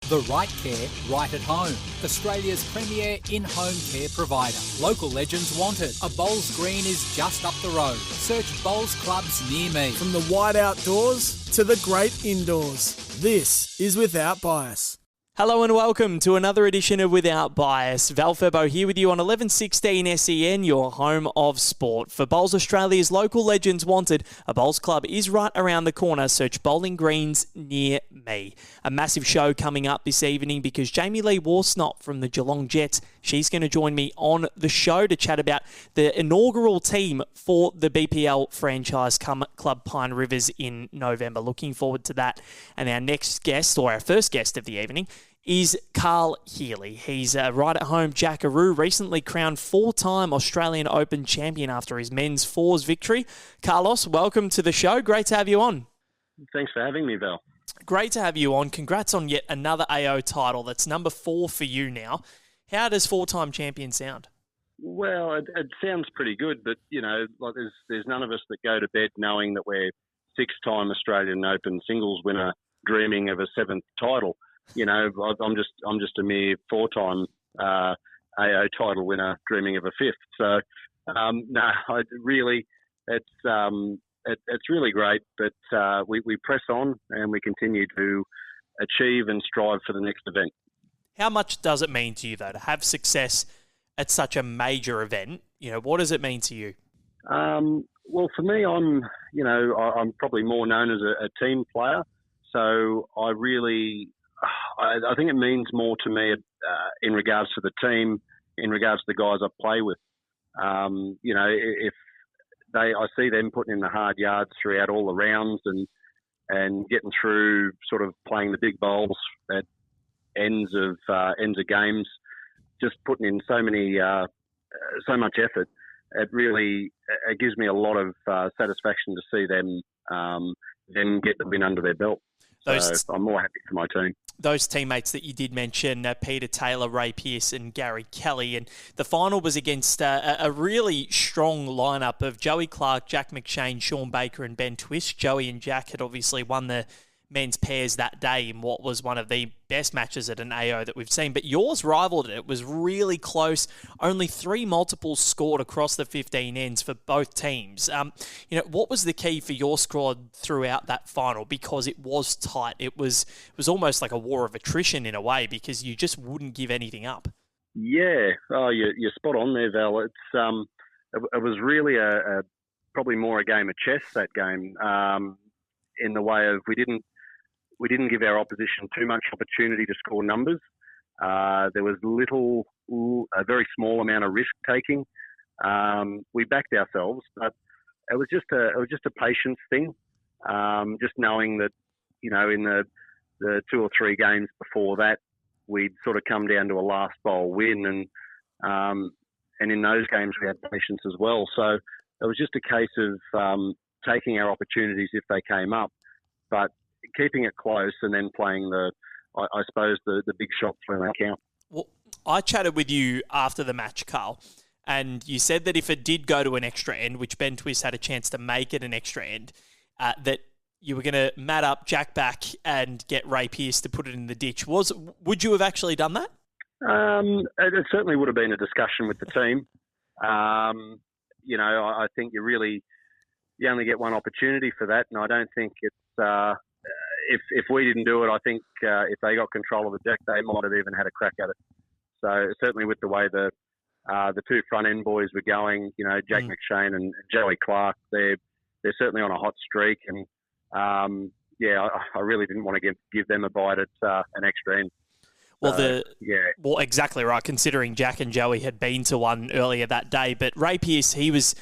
The right care, right at home. Australia's premier in-home care provider. Local legends want it. A Bowls Green is just up the road. Search Bowls clubs near me. From the wide outdoors to the great indoors, this is Without Bias. Hello and welcome to another edition of Without Bias. Val Febbo here with you on 1116 SEN, your home of sport. For Bowls Australia's local legends wanted, a Bowls club is right around the corner. Search bowling greens near me. A massive show coming up this evening because Jamie-Lee Worsnop from the Geelong Jets, she's going to join me on the show to chat about the inaugural team for the BPL franchise Club Pine Rivers in November. Looking forward to that. And our next guest, or our first guest of the evening, is Carl Healey. He's a right-at-home jackaroo, recently crowned four-time Australian Open champion after his men's fours victory. Carlos, welcome to the show. Great to have you on. Thanks for having me, Val. Great to have you on. Congrats on yet another AO title. That's number 4 for you now. How does four-time champion sound? Well, it sounds pretty good, but, you know, like there's none of us that go to bed knowing that we're six-time Australian Open singles winner dreaming of a 7th title. You know, I'm just a mere four-time AO title winner dreaming of a 5th. So, it's really great. But we press on and we continue to achieve and strive for the next event. How much does it mean to you, though, to have success at such a major event? You know, what does it mean to you? Well, for me, I'm probably more known as a team player. So I think it means more to me in regards to the team, in regards to the guys I play with. You know, I see them putting in the hard yards throughout all the rounds and getting through sort of playing the big bowls at ends of games, just putting in so much effort. It gives me a lot of satisfaction to see them get the win under their belt. So I'm more happy for my team. Those teammates that you did mention, Peter Taylor, Ray Pearce and Gary Kelly, and the final was against a really strong lineup of Joey Clark, Jack McShane, Sean Baker and Ben Twist. Joey and Jack had obviously won the men's pairs that day in what was one of the best matches at an AO that we've seen. But yours rivaled it. It was really close. Only 3 multiples scored across the 15 ends for both teams. You know, what was the key for your squad throughout that final? Because it was tight. It was almost like a war of attrition in a way because you just wouldn't give anything up. Yeah. Oh, you're spot on there, Val. It was really probably more a game of chess, that game, in the way of we didn't give our opposition too much opportunity to score numbers. There was a very small amount of risk taking. We backed ourselves, but it was just a patience thing. Just knowing that, you know, in the 2 or 3 games before that, we'd sort of come down to a last bowl win, and in those games we had patience as well. So it was just a case of taking our opportunities if they came up, but keeping it close and then playing the big shots when they count. Well, I chatted with you after the match, Carl, and you said that if it did go to an extra end, which Ben Twist had a chance to make it an extra end, that you were going to mat up, jack back and get Ray Pearce to put it in the ditch. Would you have actually done that? It certainly would have been a discussion with the team. You know, I think you only get one opportunity for that, and I don't think it's if we didn't do it, I think if they got control of the deck, they might have even had a crack at it. So certainly with the way the 2 front end boys were going, you know, Jack McShane and Joey Clark, they're certainly on a hot streak, and I really didn't want to give them a bite at an extra end. Well, exactly right, considering Jack and Joey had been to one earlier that day. But Ray Pearce, he was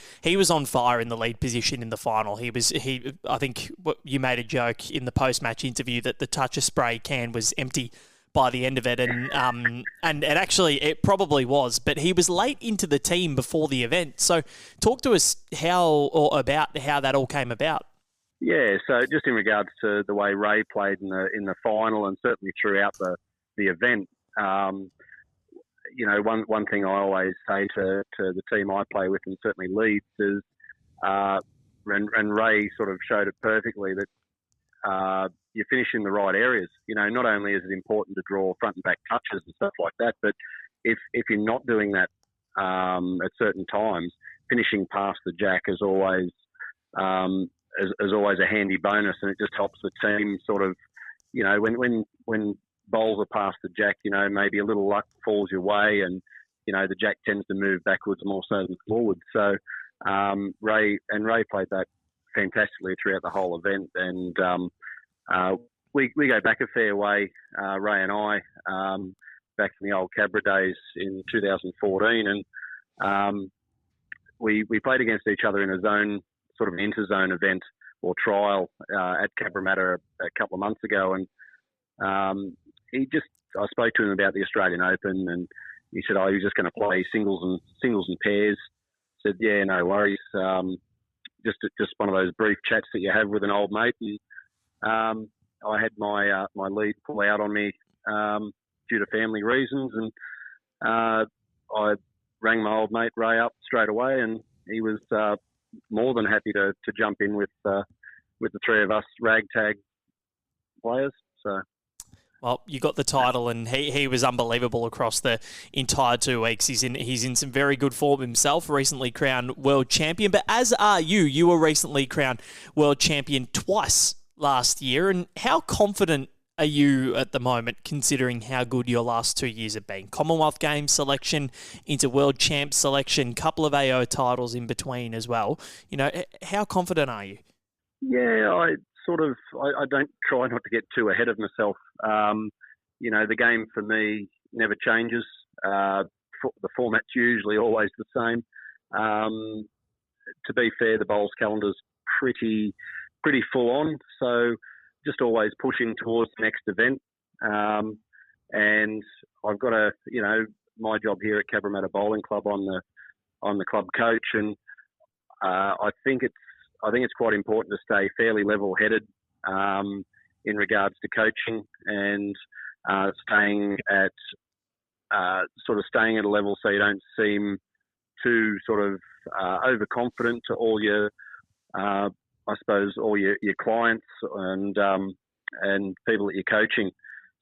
on fire in the lead position in the final. I think you made a joke in the post-match interview that the touch of spray can was empty by the end of it, and actually it probably was. But he was late into the team before the event. So talk to us about how that all came about. Yeah, so just in regards to the way Ray played in the final, and certainly throughout the event, you know, one thing I always say to the team I play with and certainly leads is, and Ray sort of showed it perfectly, that you finish in the right areas. Not only is it important to draw front and back touches and stuff like that, but if you're not doing that at certain times, finishing past the jack is always a handy bonus, and it just helps the team sort of, when bowls are past the jack, maybe a little luck falls your way, and the jack tends to move backwards more so than forwards. So Ray played that fantastically throughout the whole event, and we go back a fair way, Ray and I, back in the old Cabra days in 2014, and we played against each other in a zone, sort of interzone event or trial at Cabramatta a couple of months ago, and I spoke to him about the Australian Open, and he said, "Oh, you're just going to play singles and pairs." I said, "Yeah, no worries. Just one of those brief chats that you have with an old mate." And I had my lead pull out on me due to family reasons, and I rang my old mate Ray up straight away, and he was more than happy to jump in with the three of us ragtag players. So. Well, you got the title, and he was unbelievable across the entire 2 weeks. He's in some very good form himself, recently crowned world champion. But as are you. You were recently crowned world champion twice last year. And how confident are you at the moment, considering how good your last 2 years have been? Commonwealth Games selection into World Champ selection, couple of AO titles in between as well. How confident are you? Yeah, I don't try not to get too ahead of myself. The game for me never changes. The format's usually always the same. To be fair, the bowls calendar's pretty full on, so just always pushing towards the next event. And I've got my job here at Cabramatta Bowling Club on the club coach, and I think it's quite important to stay fairly level-headed in regards to coaching, and staying at a level so you don't seem too sort of overconfident to all your clients and people that you're coaching.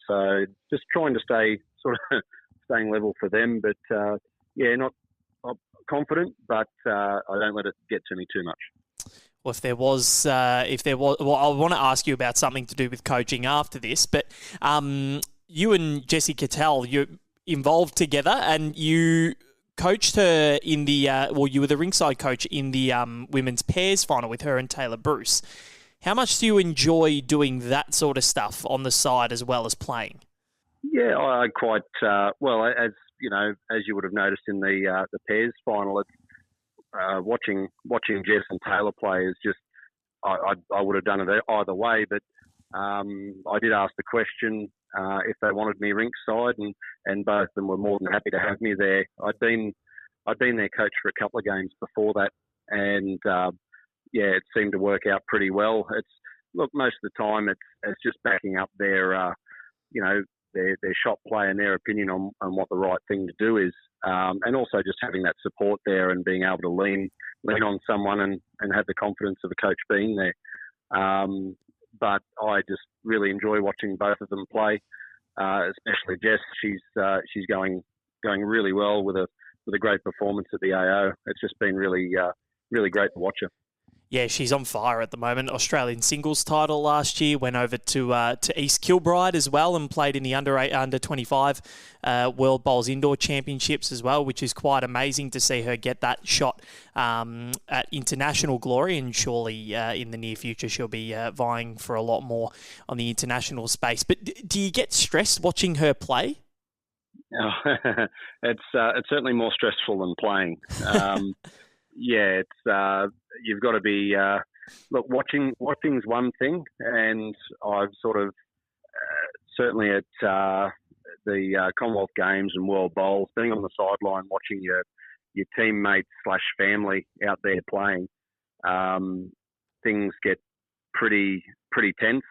So just trying to staying level for them, but not confident, but I don't let it get to me too much. Well, well, I want to ask you about something to do with coaching after this, but you and Jessie Cattell, you're involved together, and you coached her in the, you were the ringside coach in the women's pairs final with her and Taylor Bruce. How much do you enjoy doing that sort of stuff on the side as well as playing? Yeah, I quite, as you would have noticed in the pairs final, it's, watching Jess and Tayller play is just, I would have done it either way, but I did ask the question if they wanted me ringside, and both of them were more than happy to have me there. I'd been their coach for a couple of games before that, and it seemed to work out pretty well. Most of the time it's just backing up their shot play and their opinion on what the right thing to do is. And also just having that support there and being able to lean on someone and have the confidence of a coach being there. But I just really enjoy watching both of them play, especially Jess. She's going really well with a great performance at the AO. It's just been really great to watch her. Yeah, she's on fire at the moment. Australian singles title last year, went over to East Kilbride as well and played in the under 25 World Bowls Indoor Championships as well, which is quite amazing to see her get that shot at international glory. And surely in the near future she'll be vying for a lot more on the international space. But do you get stressed watching her play? It's certainly more stressful than playing. You've got to be watching's one thing, and I've sort of certainly at the Commonwealth Games and World Bowls, being on the sideline watching your teammates / family out there playing, things get pretty tense,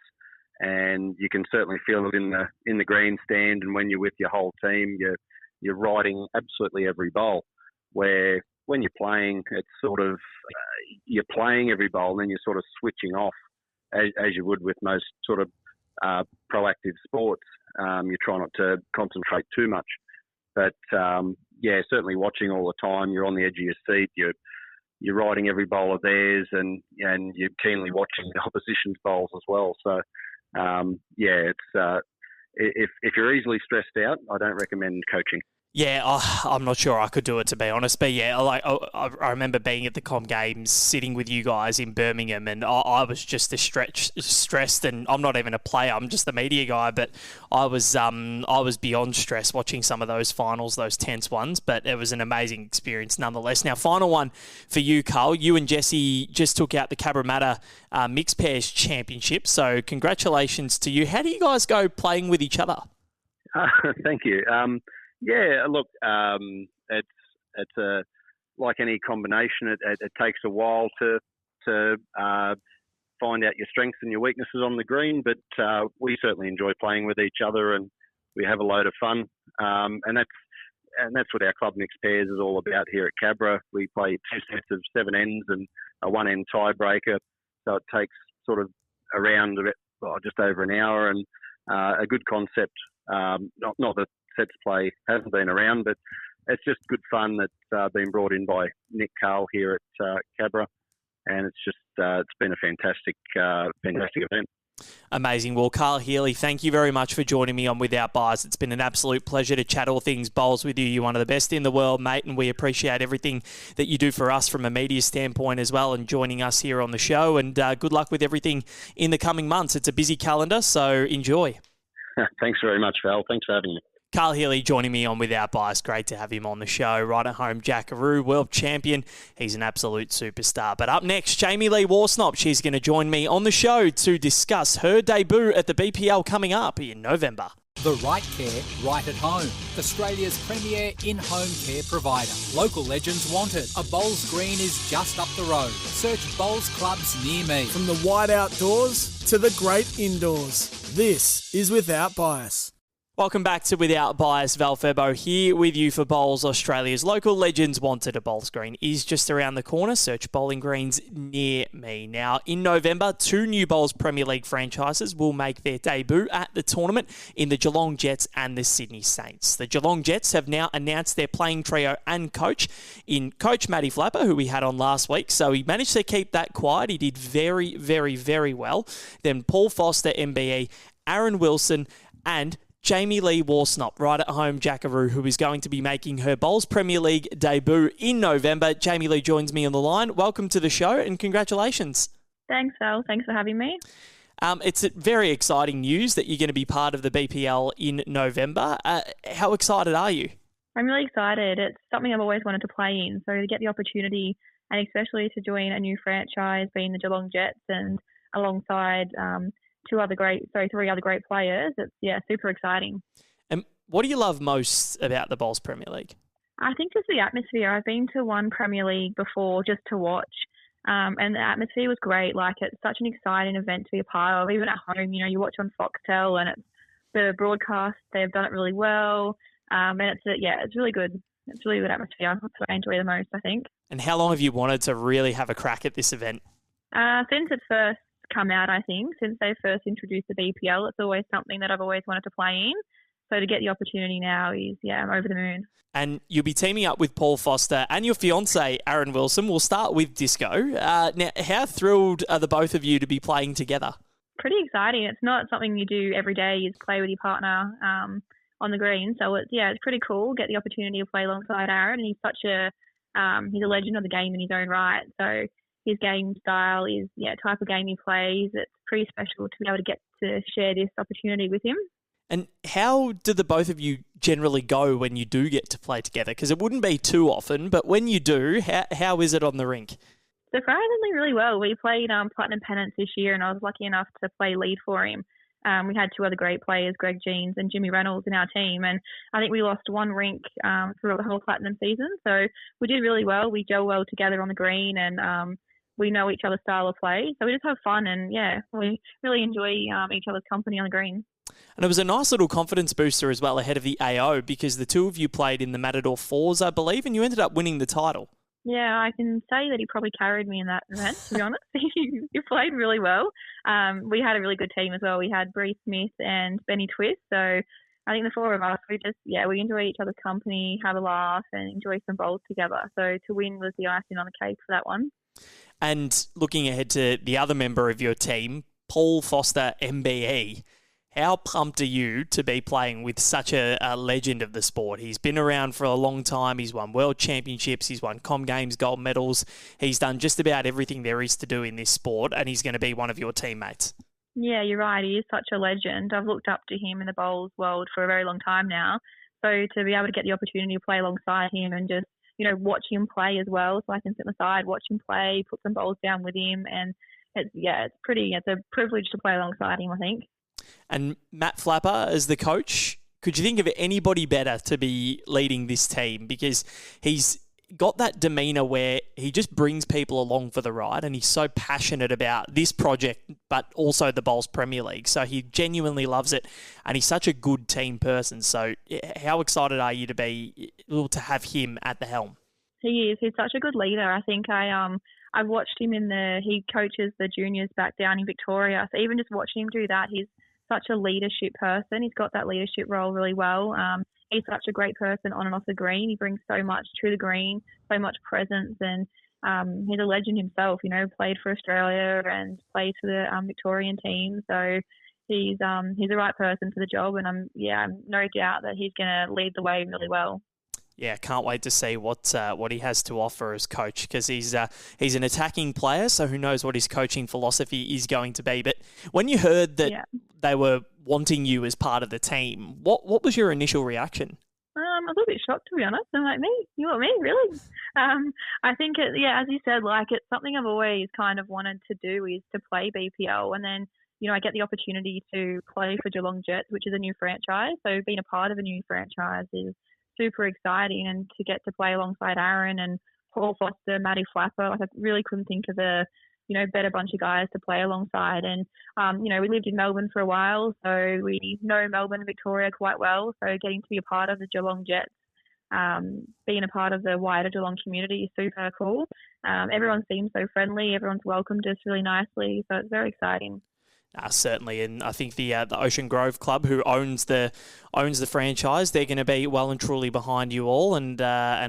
and you can certainly feel it in the grandstand, and when you're with your whole team, you're riding absolutely every bowl. Where when you're playing, it's sort of you're playing every bowl, and then you're sort of switching off as you would with most sort of proactive sports. You try not to concentrate too much. But, certainly watching all the time. You're on the edge of your seat. You're riding every bowl of theirs, and you're keenly watching the opposition's bowls as well. So, it's if you're easily stressed out, I don't recommend coaching. Yeah, I'm not sure I could do it, to be honest. But yeah, I remember being at the Com Games, sitting with you guys in Birmingham, and I was just stressed. And I'm not even a player; I'm just the media guy. But I was beyond stressed watching some of those finals, those tense ones. But it was an amazing experience nonetheless. Now, final one for you, Carl. You and Jesse just took out the Cabramatta Mixed Pairs Championship. So congratulations to you. How do you guys go playing with each other? Thank you. Yeah, look, it's like any combination. It takes a while to find out your strengths and your weaknesses on the green, but we certainly enjoy playing with each other, and we have a load of fun. And that's what our club mixed pairs is all about here at Cabra. We play 2 sets of 7 ends and a 1 end tiebreaker, so it takes sort of around just over an hour, and a good concept. Not that sets play hasn't been around, but it's just good fun that's been brought in by Nick Carl here at Cabra, and it's been a fantastic event. Amazing. Well, Carl Healey, thank you very much for joining me on Without Bias. It's been an absolute pleasure to chat all things bowls with you. You're one of the best in the world, mate, and we appreciate everything that you do for us from a media standpoint as well, and joining us here on the show. And good luck with everything in the coming months. It's a busy calendar, so enjoy. Thanks very much, Val. Thanks for having me. Carl Healey joining me on Without Bias. Great to have him on the show. Right at home, Jackaroo, world champion. He's an absolute superstar. But up next, Jamie-Lee Worsnop. She's going to join me on the show to discuss her debut at the BPL coming up in November. The right care, right at home. Australia's premier in-home care provider. Local legends wanted. A bowls green is just up the road. Search bowls clubs near me. From the wide outdoors to the great indoors, this is Without Bias. Welcome back to Without Bias. Val Febbo here with you for Bowls Australia's local legends wanted. A bowls green is just around the corner. Search bowling greens near me. Now, in November, 2 new Bowls Premier League franchises will make their debut at the tournament in the Geelong Jets and the Sydney Saints. The Geelong Jets have now announced their playing trio and coach in Coach Matty Flapper, who we had on last week. So he managed to keep that quiet. He did very, very, very well. Then Paul Foster, MBE, Aaron Wilson, and Jamie-Lee Worsnop, right at home, Jackaroo, who is going to be making her Bowls Premier League debut in November. Jamie-Lee joins me on the line. Welcome to the show and congratulations. Thanks, Val. Thanks for having me. It's very exciting news that you're going to be part of the BPL in November. How excited are you? I'm really excited. It's something I've always wanted to play in. So to get the opportunity, and especially to join a new franchise, being the Geelong Jets, and alongside three other great players, it's super exciting. And what do you love most about the Bowls Premier League? I think just the atmosphere. I've been to one Premier League before just to watch, and the atmosphere was great. Like, it's such an exciting event to be a part of. Even at home, you watch on Foxtel, and it's the broadcast. They've done it really well, and it's really good. It's really good atmosphere. That's what I enjoy the most, I think. And how long have you wanted to really have a crack at this event? Since it first come out, I think, since they first introduced the BPL, it's always something that I've always wanted to play in. So to get the opportunity now I'm over the moon. And you'll be teaming up with Paul Foster and your fiancé, Aaron Wilson. We'll start with Disco. Now, how thrilled are the both of you to be playing together? Pretty exciting. It's not something you do every day, is play with your partner on the green. So it's pretty cool. Get the opportunity to play alongside Aaron, and he's he's a legend of the game in his own right. So his game style is, type of game he plays. It's pretty special to be able to get to share this opportunity with him. And how do the both of you generally go when you do get to play together? Because it wouldn't be too often, but when you do, how is it on the rink? Surprisingly really well. We played Platinum Pennants this year, and I was lucky enough to play lead for him. We had 2 other great players, Greg Jeans and Jimmy Reynolds, in our team, and I think we lost 1 rink through the whole Platinum season. So we did really well. We gel well together on the green, and we know each other's style of play. So we just have fun, and we really enjoy each other's company on the green. And it was a nice little confidence booster as well ahead of the AO, because the 2 of you played in the Matador Fours, I believe, and you ended up winning the title. Yeah, I can say that he probably carried me in that event, to be honest. He played really well. We had a really good team as well. We had Bree Smith and Benny Twist. So I think the four of us, we enjoy each other's company, have a laugh and enjoy some bowls together. So to win was the icing on the cake for that one. And looking ahead to the other member of your team, Paul Foster, MBE, how pumped are you to be playing with such a legend of the sport? He's been around for a long time. He's won world championships. He's won Com Games gold medals. He's done just about everything there is to do in this sport, and he's going to be one of your teammates. Yeah, you're right. He is such a legend. I've looked up to him in the bowls world for a very long time now. So to be able to get the opportunity to play alongside him and just, watch him play as well, so I can sit on the side, watch him play, put some bowls down with him, and it's a privilege to play alongside him, I think. And Matt Flapper as the coach, could you think of anybody better to be leading this team? Because he's got that demeanour where he just brings people along for the ride, and he's so passionate about this project, but also the Bowls Premier League. So he genuinely loves it, and he's such a good team person. So how excited are you to be able to have him at the helm? He is. He's such a good leader. I think I've watched him he coaches the juniors back down in Victoria. So even just watching him do that, he's such a leadership person. He's got that leadership role really well. He's such a great person on and off the green. He brings so much to the green, so much presence, and he's a legend himself. Played for Australia and played for the Victorian team. So he's the right person for the job, and I'm no doubt that he's going to lead the way really well. Yeah, can't wait to see what he has to offer as coach, because he's an attacking player, so who knows what his coaching philosophy is going to be. But when you heard that they were wanting you as part of the team, what was your initial reaction? I'm a little bit shocked, to be honest. I'm like, me? You want me? Really? I think, as you said, it's something I've always kind of wanted to do, is to play BPL. And then, I get the opportunity to play for Geelong Jets, which is a new franchise. So being a part of a new franchise is super exciting, and to get to play alongside Aaron and Paul Foster, Matty Flapper, I really couldn't think of a better bunch of guys to play alongside. And we lived in Melbourne for a while, so we know Melbourne and Victoria quite well. So getting to be a part of the Geelong Jets, being a part of the wider Geelong community is super cool. Everyone seems so friendly. Everyone's welcomed us really nicely, so it's very exciting. Certainly, and I think the Ocean Grove Club, who owns the franchise, they're going to be well and truly behind you all, and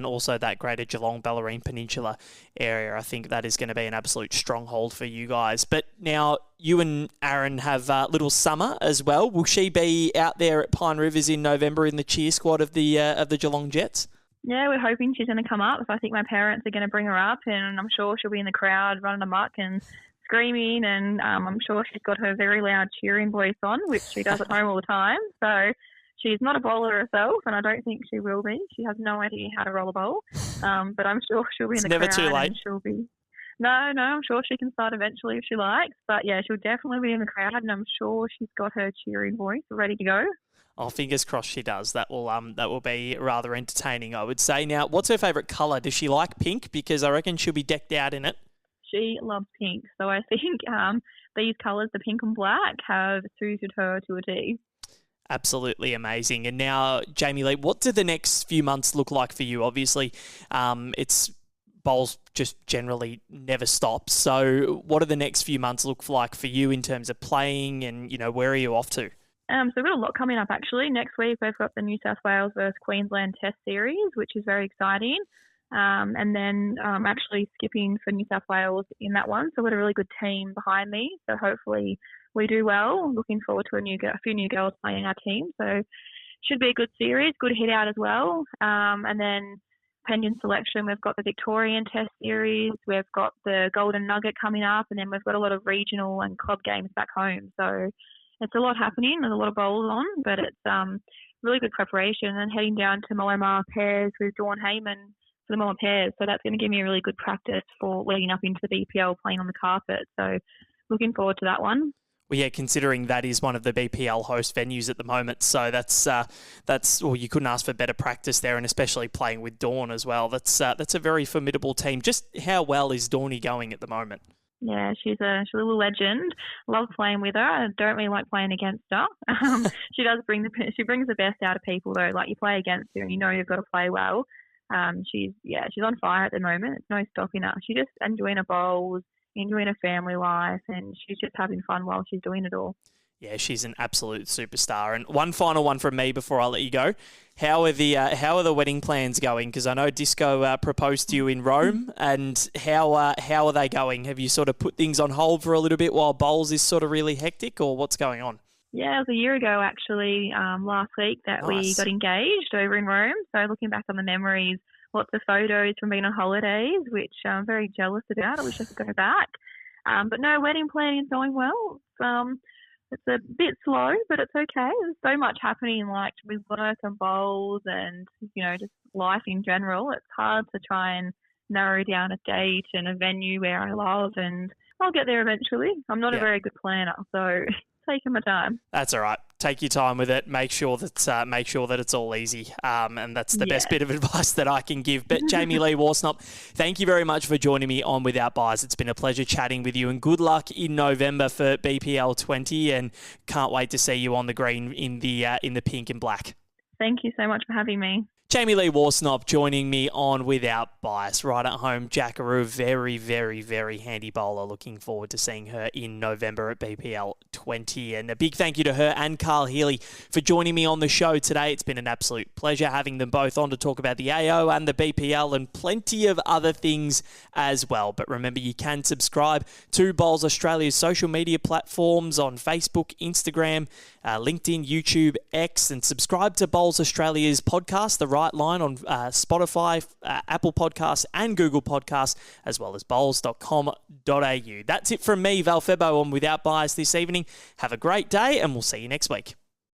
also that greater Geelong Bellarine Peninsula area. I think that is going to be an absolute stronghold for you guys. But now you and Aaron have little Summer as well. Will she be out there at Pine Rivers in November in the cheer squad of the Geelong Jets? Yeah, we're hoping she's going to come up. I think my parents are going to bring her up, and I'm sure she'll be in the crowd running amok and screaming, and I'm sure she's got her very loud cheering voice on, which she does at home all the time. So she's not a bowler herself, and I don't think she will be. She has no idea how to roll a bowl, but I'm sure she'll be in the crowd. It's never too late. And she'll be. No, I'm sure she can start eventually if she likes. But yeah, she'll definitely be in the crowd, and I'm sure she's got her cheering voice ready to go. Oh, fingers crossed she does. That will be rather entertaining, I would say. Now, what's her favourite colour? Does she like pink? Because I reckon she'll be decked out in it. She loves pink, so I think these colours, the pink and black, have suited her to a T. Absolutely amazing. And now, Jamie-Lee, what do the next few months look like for you? Obviously, it's bowls just generally never stop. So what do the next few months look like for you in terms of playing, and where are you off to? So we've got a lot coming up, actually. Next week, we've got the New South Wales versus Queensland Test Series, which is very exciting. And then actually skipping for New South Wales in that one. So we've got a really good team behind me. So hopefully we do well. Looking forward to a few new girls playing our team. So should be a good series, good hit out as well. And then pending selection, we've got the Victorian Test Series. We've got the Golden Nugget coming up. And then we've got a lot of regional and club games back home. So it's a lot happening. There's a lot of bowls on, but it's really good preparation. And heading down to Moama Pairs with Dawn Heyman for the Moama Pairs. So that's going to give me a really good practice for leading up into the BPL playing on the carpet. So looking forward to that one. Well, yeah, considering that is one of the BPL host venues at the moment. So that's you couldn't ask for better practice there, and especially playing with Dawn as well. That's a very formidable team. Just how well is Dawny going at the moment? Yeah, she's a little legend. Love playing with her. I don't really like playing against her. She brings the best out of people though. Like, you play against her and you know you've got to play well. She's on fire at the moment. It's no stopping her. She's just enjoying her bowls, enjoying her family life, and she's just having fun while she's doing it all. Yeah, she's an absolute superstar. And one final one from me before I let you go. How are the wedding plans going? Because I know Disco proposed to you in Rome, and how are they going? Have you sort of put things on hold for a little bit while bowls is sort of really hectic, or what's going on? Yeah, it was a year ago actually, last week that we got engaged over in Rome. So looking back on the memories, lots of photos from being on holidays, which I'm very jealous about. I wish I could go back. But no, wedding planning is going well. It's a bit slow, but it's okay. There's so much happening, like with work and bowls and, just life in general. It's hard to try and narrow down a date and a venue where I love, and I'll get there eventually. I'm not a very good planner, so taking my time. That's all right. Take your time with it. Make sure that it's all easy. And that's the best bit of advice that I can give. But Jamie-Lee Worsnop, thank you very much for joining me on Without Bias. It's been a pleasure chatting with you, and good luck in November for BPL 20. And can't wait to see you on the green in the pink and black. Thank you so much for having me. Jamie-Lee Worsnop joining me on Without Bias. Right at home, Jackaroo, very, very, very handy bowler. Looking forward to seeing her in November at BPL 20. And a big thank you to her and Carl Healey for joining me on the show today. It's been an absolute pleasure having them both on to talk about the AO and the BPL and plenty of other things as well. But remember, you can subscribe to Bowls Australia's social media platforms on Facebook, Instagram, LinkedIn, YouTube, X, and subscribe to Bowls Australia's podcast, The Right Line, on Spotify, Apple Podcasts, and Google Podcasts, as well as bowls.com.au. That's it from me, Val Febbo, on Without Bias this evening. Have a great day, and we'll see you next week.